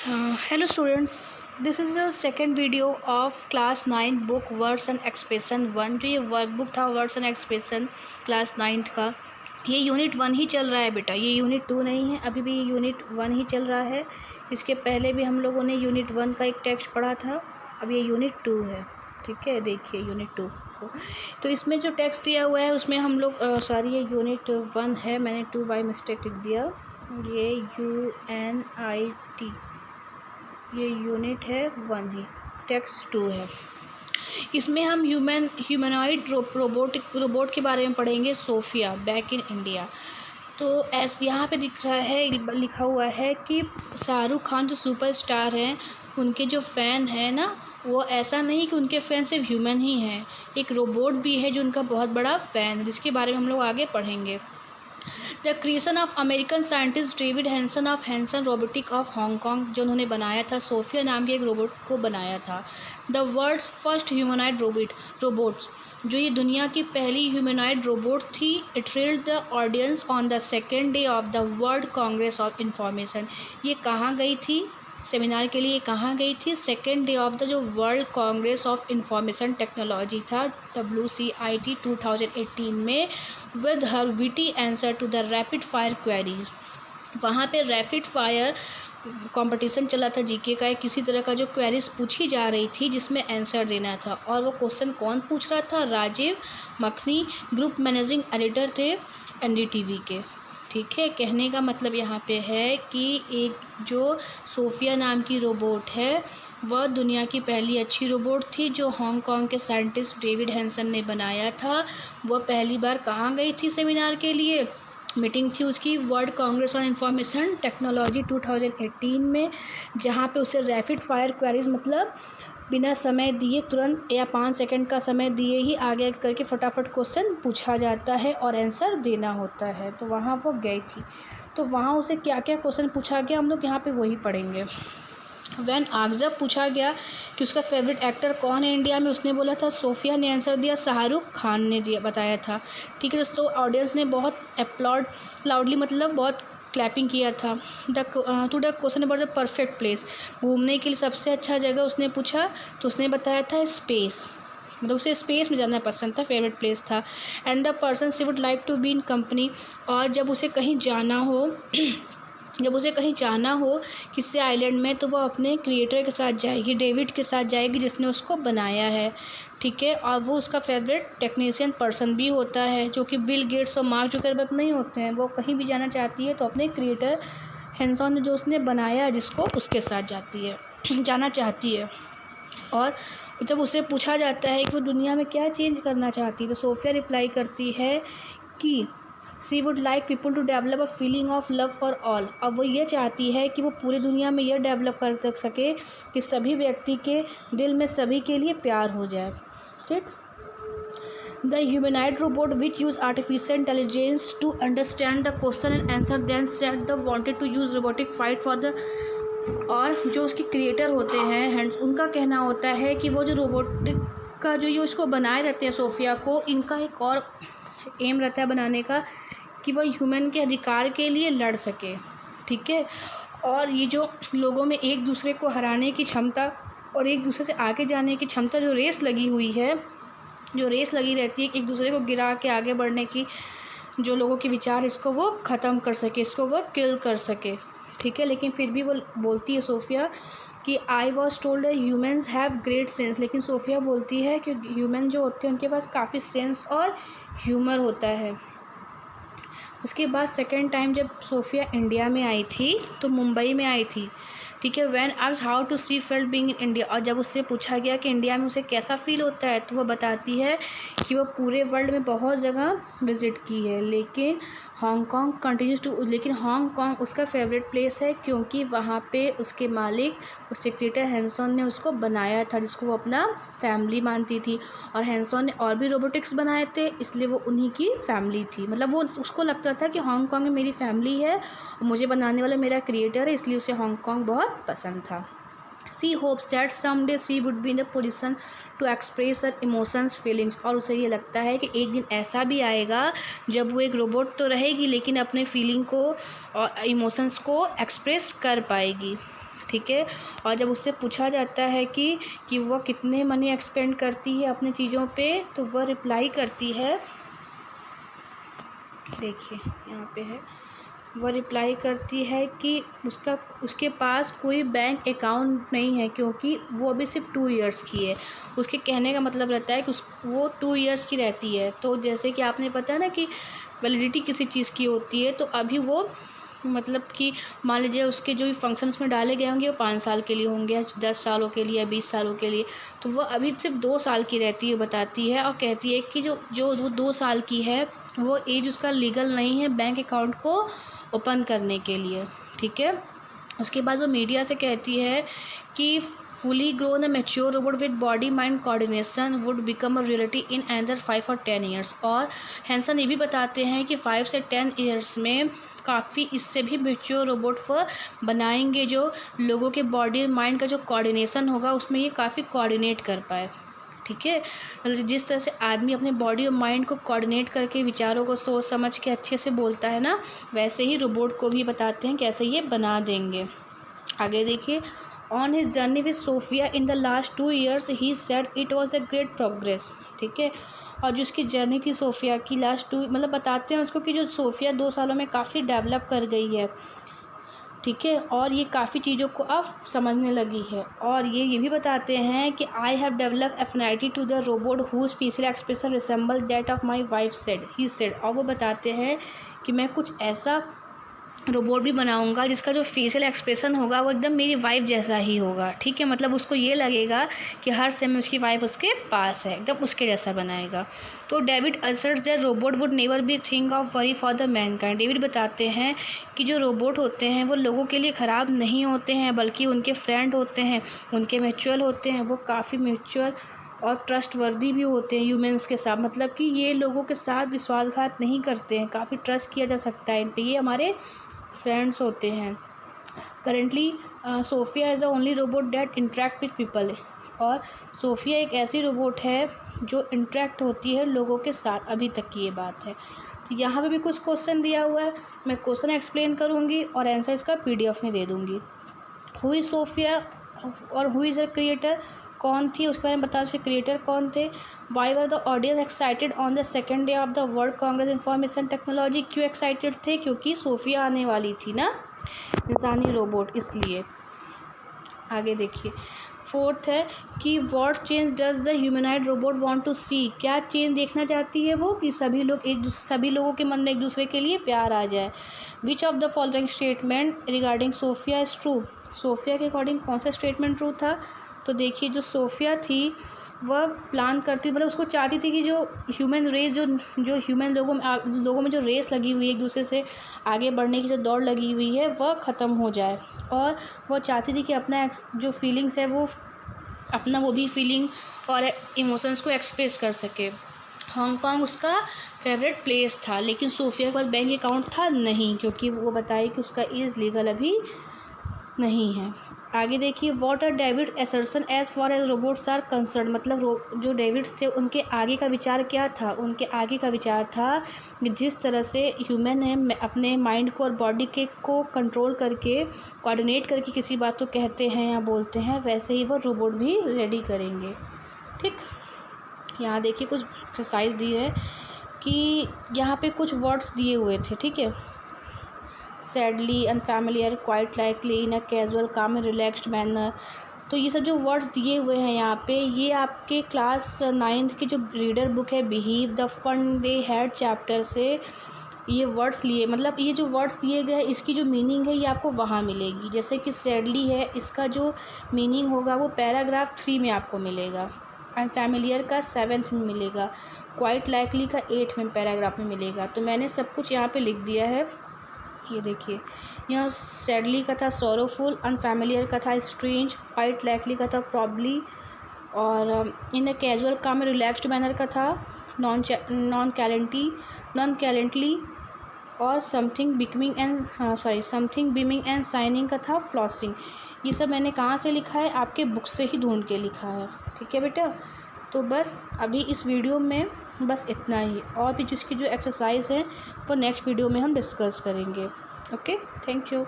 Hello students, this is the second video of class 9 book words and expression 1। जो ये workbook था words and expression class 9 का, ये unit 1 ही चल रहा है बेटा, ये यूनिट 2 नहीं है, अभी भी यूनिट 1 ही चल रहा है। इसके पहले भी हम लोगों ने यूनिट 1 का एक टेक्स्ट पढ़ा था, अब ये यूनिट 2 है। ठीक है, देखिए यूनिट 2 को, तो इसमें जो टेक्स्ट दिया हुआ है उसमें हम लोग सॉरी ये यूनिट 1 है, मैंने 2 बाय मिस्टेक लिख दिया। ये UNIT ये यूनिट है 1 ही, टेक्स्ट 2 है। इसमें हम ह्यूमनॉइड रोबोट के बारे में पढ़ेंगे, सोफिया बैक इन इंडिया। तो यहाँ पे दिख रहा है, लिखा हुआ है कि शाहरुख खान जो सुपरस्टार हैं उनके जो फ़ैन हैं ना, वो ऐसा नहीं कि उनके फ़ैन सिर्फ ह्यूमन ही हैं, एक रोबोट भी है जो उनका बहुत बड़ा फ़ैन है, जिसके बारे में हम लोग आगे पढ़ेंगे। The creation of American scientist David Hanson of Hanson robotic of Hong Kong, जो उन्होंने बनाया था, सोफिया नाम के एक रोबोट को बनाया था। The world's first humanoid robots, जो ये दुनिया की पहली ह्यूमनॉइड रोबोट थी। It thrilled the audience on the second day of the world congress of information. ये कहाँ गई थी सेमिनार के लिए, कहाँ गई थी? सेकेंड डे ऑफ द जो world congress of information technology था, WCIT 2018 में, with her witty answer to the rapid fire queries. वहाँ पे रैपिड फायर कंपटीशन चला था जीके का, किसी तरह का जो क्वेरीज पूछी जा रही थी जिसमें आंसर देना था। और वो क्वेश्चन कौन पूछ रहा था? Rajiv Makhni, group managing editor थे NDTV के। ठीक है, कहने का मतलब यहाँ पे है कि एक जो सोफिया नाम की रोबोट है वह दुनिया की पहली अच्छी रोबोट थी, जो हांगकांग के साइंटिस्ट डेविड हैंसन ने बनाया था। वह पहली बार कहाँ गई थी सेमिनार के लिए? मीटिंग थी उसकी world Congress on information technology 2018 में, जहाँ पे उसे रैपिड फायर क्वेरीज, मतलब बिना समय दिए तुरंत या 5 सेकंड का समय दिए ही आगे करके फटाफट क्वेश्चन पूछा जाता है और आंसर देना होता है। तो वहाँ वो गई थी, तो वहाँ उसे क्या क्या क्वेश्चन पूछा गया हम लोग यहाँ पे वही पढ़ेंगे। जब पूछा गया कि उसका फेवरेट एक्टर कौन है इंडिया में, उसने बोला था सोफिया ने आंसर दिया शाहरुख खान ने बताया था। ठीक है दोस्तों, ऑडियंस ने बहुत अपलॉड लाउडली, मतलब बहुत क्लैपिंग किया था। To the question about the perfect place, घूमने के लिए सबसे अच्छा जगह उसने पूछा, तो उसने बताया था स्पेस, मतलब उसे स्पेस में जाना पसंद था, फेवरेट प्लेस था। And the person she would like to be in company, और जब उसे कहीं जाना हो किसी आइलैंड में, तो वो अपने क्रिएटर के साथ जाएगी, डेविड के साथ जाएगी जिसने उसको बनाया है। ठीक है, और वो उसका फेवरेट टेक्नीशियन पर्सन भी होता है, जो कि बिल गेट्स और मार्क जुकरबर्ग नहीं होते हैं। वो कहीं भी जाना चाहती है तो अपने क्रिएटर हैंसन जो उसने बनाया है जिसको, उसके साथ जाना चाहती है। और जब उससे पूछा जाता है कि वो दुनिया में क्या चेंज करना चाहती है, तो सोफिया रिप्लाई करती है कि she would like people to develop a feeling of love for all. अब वो ये चाहती है कि वो पूरी दुनिया में यह डेवलप कर सके कि सभी व्यक्ति के दिल में सभी के लिए प्यार हो जाए। ठीक, the humanoid robot which use artificial intelligence to understand the question and answer then set the wanted to use robotic fight for the. और जो उसके क्रिएटर होते हैं हैंड्स, उनका कहना होता है कि वो जो रोबोटिक का जो ये उसको बनाए रहते हैं सोफिया को, इनका एक और एम रहता है बनाने का कि वो ह्यूमन के अधिकार के लिए लड़ सके। ठीक है, और ये जो लोगों में एक दूसरे को हराने की क्षमता और एक दूसरे से आगे जाने की क्षमता, जो रेस लगी रहती है एक दूसरे को गिरा के आगे बढ़ने की, जो लोगों के विचार, इसको वो ख़त्म कर सके, इसको वो किल कर सके। ठीक है, लेकिन फिर भी वो बोलती है सोफिया कि I was told humans have great sense, लेकिन सोफिया बोलती है कि ह्यूमन जो होते हैं उनके पास काफ़ी सेंस और ह्यूमर होता है। उसके बाद सेकेंड टाइम जब सोफिया इंडिया में आई थी तो मुंबई में आई थी। ठीक है, when asked how to see felt being in India, और जब उससे पूछा गया कि इंडिया में उसे कैसा फील होता है, तो वह बताती है कि वह पूरे वर्ल्ड में बहुत जगह विज़िट की है, लेकिन हांगकांग उसका फेवरेट प्लेस है, क्योंकि वहाँ पे उसके मालिक, उसके क्रिएटर हैंसन ने उसको बनाया था, जिसको वो अपना फैमिली मानती थी। और हैंसन ने और भी रोबोटिक्स बनाए थे, इसलिए वो उन्हीं की फैमिली थी, मतलब वो उसको लगता था कि हांगकांग में मेरी फैमिली है और मुझे बनाने वाला मेरा क्रिएटर है, इसलिए उसे हांगकांग बहुत पसंद था। She hopes that someday she would be in the position to express her emotions feelings, और उसे ये लगता है कि एक दिन ऐसा भी आएगा जब वो एक रोबोट तो रहेगी लेकिन अपने फीलिंग को और इमोशंस को एक्सप्रेस कर पाएगी। ठीक है। और जब उससे पूछा जाता है कि वह कितने मनी एक्सपेंड करती है अपनी चीज़ों पे, तो वह रिप्लाई करती है, देखिए यहाँ पे है, वह रिप्लाई करती है कि उसके पास कोई बैंक अकाउंट नहीं है, क्योंकि वो अभी सिर्फ 2 इयर्स की है। उसके कहने का मतलब रहता है कि वो 2 इयर्स की रहती है। तो जैसे कि आपने पता है ना कि वैलिडिटी किसी चीज़ की होती है, तो अभी वो मतलब कि मान लीजिए उसके जो भी फंक्शंस में डाले गए होंगे वो 5 साल के लिए होंगे, या 10 सालों के लिए, या 20 सालों के लिए, तो वह अभी सिर्फ 2 साल की रहती है, बताती है। और कहती है कि जो वो 2 साल की है, वो एज उसका लीगल नहीं है बैंक अकाउंट को ओपन करने के लिए, ठीक है। उसके बाद वो मीडिया से कहती है कि fully grown mature robot with body mind coordination would become a reality in another 5 और 10 ईयर्स। और हैंसन ये भी बताते हैं कि 5 से 10 ईयर्स में काफ़ी इससे भी मैच्योर रोबोट वो बनाएंगे, जो लोगों के बॉडी माइंड का जो कोऑर्डिनेशन होगा उसमें ये काफ़ी कोऑर्डिनेट कर पाए, ठीक है। मतलब जिस तरह से आदमी अपने बॉडी और माइंड को कोऑर्डिनेट करके विचारों को सोच समझ के अच्छे से बोलता है ना, वैसे ही रोबोट को भी बताते हैं कैसे ये बना देंगे। आगे देखिए, on his journey with Sophia in the last 2 years he said it was a great progress, ठीक है। और जो उसकी जर्नी थी सोफिया की लास्ट 2, मतलब बताते हैं उसको कि जो सोफिया 2 सालों में काफ़ी डेवलप कर गई है, ठीक है। और ये काफ़ी चीज़ों को अब समझने लगी है। और ये भी बताते हैं कि I have develop affinity to the robot whose facial expression resemble that of my wife said, he said. और वो बताते हैं कि मैं कुछ ऐसा रोबोट भी बनाऊंगा जिसका जो फेशियल एक्सप्रेशन होगा वो एकदम मेरी वाइफ जैसा ही होगा, ठीक है। मतलब उसको ये लगेगा कि हर समय उसकी वाइफ उसके पास है, एकदम उसके जैसा बनाएगा। तो David assets that robot would never be thing of worry for the Mankind. David बताते हैं कि जो रोबोट होते हैं वो लोगों के लिए ख़राब नहीं होते हैं, बल्कि उनके फ्रेंड होते हैं, उनके म्यूचुअल होते हैं, वो काफ़ी म्यूचुअल और ट्रस्टवर्दी भी होते हैं ह्यूमंस के साथ। मतलब कि ये लोगों के साथ विश्वासघात नहीं करते हैं, काफ़ी ट्रस्ट किया जा सकता है इन पर, ये हमारे फ्रेंड्स होते हैं। Currently Sophia is the only robot that interact with people. और सोफिया एक ऐसी रोबोट है जो इंटरेक्ट होती है लोगों के साथ, अभी तक की ये बात है। तो यहाँ पे भी कुछ क्वेश्चन दिया हुआ है, मैं क्वेश्चन एक्सप्लेन करूँगी और आंसर इसका PDF में दे दूँगी। हु इज़ सोफिया और हु इज़ अ क्रिएटर, कौन थी उसके बारे में बता, उसके क्रिएटर कौन थे। Why were the audience excited on the second day of the world Congress information technology, क्यों एक्साइटेड थे, क्योंकि सोफिया आने वाली थी ना, इंसानी रोबोट, इसलिए। आगे देखिए, 4th है कि what change does the humanoid robot want to see, क्या चेंज देखना चाहती है वो, कि सभी लोगों के मन में एक दूसरे के लिए प्यार आ जाए। Which of the following statement regarding Sophia is true, Sophia के अकॉर्डिंग कौन सा स्टेटमेंट ट्रू था। तो देखिए, जो सोफिया थी वह प्लान करती, मतलब उसको चाहती थी कि जो ह्यूमन रेस, जो ह्यूमन लोगों में जो रेस लगी हुई है, एक दूसरे से आगे बढ़ने की जो दौड़ लगी हुई है, वह ख़त्म हो जाए। और वह चाहती थी कि अपना जो फीलिंग्स है वो अपना वो भी फीलिंग और इमोशंस को एक्सप्रेस कर सके। हांगकांग उसका फेवरेट प्लेस था, लेकिन सोफिया के पास बैंक अकाउंट था नहीं, क्योंकि वो बताए कि उसका एज लीगल अभी नहीं है। आगे देखिए, what are David assertion as far as robots are concern, मतलब जो डेविड्स थे उनके आगे का विचार क्या था, उनके आगे का विचार था कि जिस तरह से ह्यूमन है अपने माइंड को और बॉडी के को कंट्रोल करके, कोऑर्डिनेट करके किसी बात को कहते हैं या बोलते हैं, वैसे ही वो रोबोट भी रेडी करेंगे, ठीक। यहाँ देखिए कुछ एक्सरसाइज दी है कि यहाँ पे कुछ वर्ड्स दिए हुए थे, ठीक है। Sadly, unfamiliar, quite likely, in a casual, काम एंड रिलैक्स्ड मैनर। तो ये सब जो वर्ड्स दिए हुए हैं यहाँ पे, ये आपके क्लास 9th की जो रीडर बुक है बिहीव the fun they had chapter से ये वर्ड्स लिए, मतलब ये जो वर्ड्स दिए गए हैं इसकी जो मीनिंग है ये आपको वहाँ मिलेगी। जैसे कि सैडली है, इसका जो मीनिंग होगा वो पैराग्राफ 3 में आपको मिलेगा, अनफैमिलियर का 7th में मिलेगा, क्वाइट लाइकली का 8th में पैराग्राफ में मिलेगा। तो मैंने सब कुछ यहाँ पे लिख दिया है, ये देखिए। यहाँ सैडली का था सोरोफुल, अनफैमिलियर का था स्ट्रेंज, क्वाइट लाइकली का था प्रॉब्ली, और इन अ कैजुअल काम रिलैक्स्ड मैनर का था नॉन कैलेंटली, और समथिंग बीमिंग एंड शाइनिंग का था फ्लॉसिंग। ये सब मैंने कहाँ से लिखा है, आपके बुक से ही ढूंढ के लिखा है, ठीक है बेटा। तो बस अभी इस वीडियो में बस इतना ही, और भी जिसकी जो एक्सरसाइज है वो नेक्स्ट वीडियो में हम डिस्कस करेंगे। Okay, thank you.